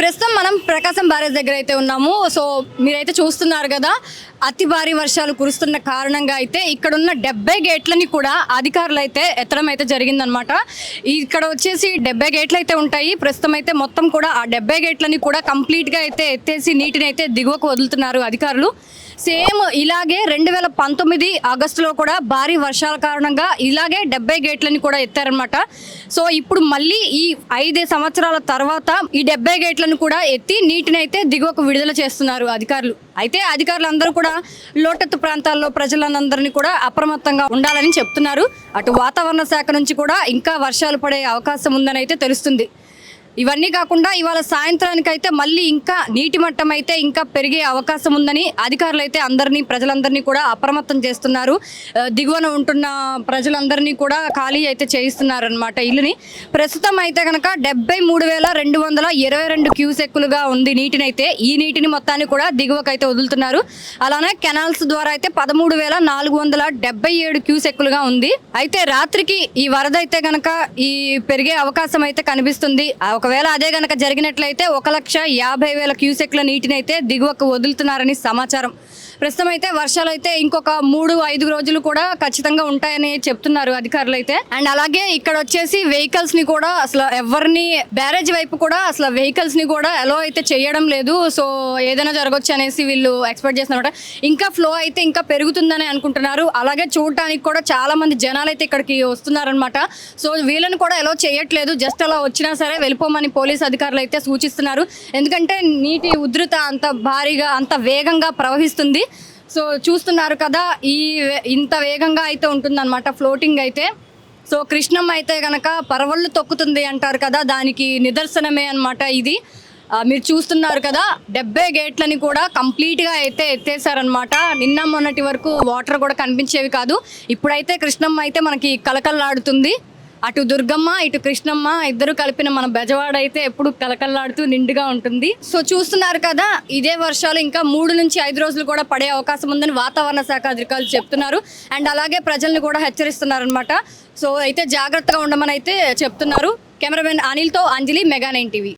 ప్రస్తుతం మనం ప్రకాశం బ్యారేజ్ దగ్గర అయితే ఉన్నాము. సో మీరైతే చూస్తున్నారు కదా, అతి భారీ వర్షాలు కురుస్తున్న కారణంగా అయితే ఇక్కడున్న 70 గేట్లని కూడా అధికారులు అయితే ఎత్తడం అయితే జరిగిందనమాట. ఇక్కడ వచ్చేసి 70 గేట్లు అయితే ఉంటాయి. ప్రస్తుతం అయితే మొత్తం కూడా ఆ 70 గేట్లని కూడా కంప్లీట్గా అయితే ఎత్తేసి నీటిని అయితే దిగువకు వదులుతున్నారు అధికారులు. సేమ్ ఇలాగే 2019 ఆగస్టులో కూడా భారీ వర్షాల కారణంగా ఇలాగే 70 గేట్లని కూడా ఎత్తారనమాట. సో ఇప్పుడు మళ్ళీ ఈ 5 సంవత్సరాల తర్వాత ఈ 70 గేట్లను కూడా ఎత్తి నీటిని అయితే దిగువకు విడుదల చేస్తున్నారు అధికారులు. అయితే అధికారులు అందరూ కూడా లోతట్టు ప్రాంతాల్లో ప్రజలందరినీ కూడా అప్రమత్తంగా ఉండాలని చెప్తున్నారు. అటు వాతావరణ శాఖ నుంచి కూడా ఇంకా వర్షాలు పడే అవకాశం ఉందని అయితే తెలుస్తుంది. ఇవన్నీ కాకుండా ఇవాళ సాయంత్రానికి అయితే మళ్ళీ ఇంకా నీటి మట్టం అయితే ఇంకా పెరిగే అవకాశం ఉందని అధికారులు అయితే ప్రజలందరినీ కూడా అప్రమత్తం చేస్తున్నారు. దిగువన ఉంటున్న ప్రజలందరినీ కూడా ఖాళీ అయితే చేయిస్తున్నారు అనమాట ఇల్లుని. ప్రస్తుతం అయితే కనుక 73,222 క్యూసెక్కులుగా ఉంది నీటిని అయితే. ఈ నీటిని మొత్తాన్ని కూడా దిగువకైతే వదులుతున్నారు. అలానే కెనాల్స్ ద్వారా అయితే 13,477 క్యూసెక్కులుగా ఉంది. అయితే రాత్రికి ఈ వరద అయితే కనుక ఈ పెరిగే అవకాశం అయితే కనిపిస్తుంది. ఒకవేళ అదే గనక జరిగినట్లయితే 1,50,000 క్యూసెక్ల నీటిని అయితే దిగువకు వదులుతున్నారని సమాచారం. ప్రస్తుతం అయితే వర్షాలు అయితే ఇంకొక 3-5 రోజులు కూడా ఖచ్చితంగా ఉంటాయని చెప్తున్నారు అధికారులు అయితే. అండ్ అలాగే ఇక్కడ వచ్చేసి వెహికల్స్ ని కూడా అసలు ఎవరిని బ్యారేజ్ వైపు కూడా అసలు వెహికల్స్ ని కూడా అలో అయితే చేయడం లేదు. సో ఏదైనా జరగవచ్చు అనేసి వీళ్ళు ఎక్స్పెక్ట్ చేస్తున్నమాట. ఇంకా ఫ్లో అయితే ఇంకా పెరుగుతుందని అనుకుంటున్నారు. అలాగే చూడటానికి కూడా చాలా మంది జనాలు అయితే ఇక్కడికి వస్తున్నారనమాట. సో వీళ్ళని కూడా అలో చేయట్లేదు. జస్ట్ అలా వచ్చినా సరే వెళ్ళిపోమని పోలీస్ అధికారులు అయితే సూచిస్తున్నారు. ఎందుకంటే నీటి ఉధృత అంత భారీగా అంత వేగంగా ప్రవహిస్తుంది. సో చూస్తున్నారు కదా, ఇంత వేగంగా అయితే ఉంటుందన్నమాట ఫ్లోటింగ్ అయితే. సో కృష్ణమ్మ అయితే కనుక పరవళ్ళు తొక్కుతుంది అంటారు కదా, దానికి నిదర్శనమే అనమాట ఇది. మీరు చూస్తున్నారు కదా, 70 గేట్లని కూడా కంప్లీట్గా అయితే ఎత్తేసారనమాట. నిన్న మొన్నటి వరకు వాటర్ కూడా కనిపించేవి కాదు. ఇప్పుడైతే కృష్ణమ్మ అయితే మనకి కలకల్లాడుతుంది. అటు దుర్గమ్మ ఇటు కృష్ణమ్మ ఇద్దరు కలిపిన మన బెజవాడ అయితే ఎప్పుడు కలకల్లాడుతూ నిండుగా ఉంటుంది. సో చూస్తున్నారు కదా, ఇదే వర్షాలు ఇంకా 3 నుంచి 5 రోజులు కూడా పడే అవకాశం ఉందని వాతావరణ శాఖ అధికారులు చెప్తున్నారు. అండ్ అలాగే ప్రజల్ని కూడా హెచ్చరిస్తున్నారు అనమాట. సో అయితే జాగ్రత్తగా ఉండమని అయితే చెప్తున్నారు. కెమెరామెన్ అనిల్తో అంజలి, మెగా 9 టీవీ.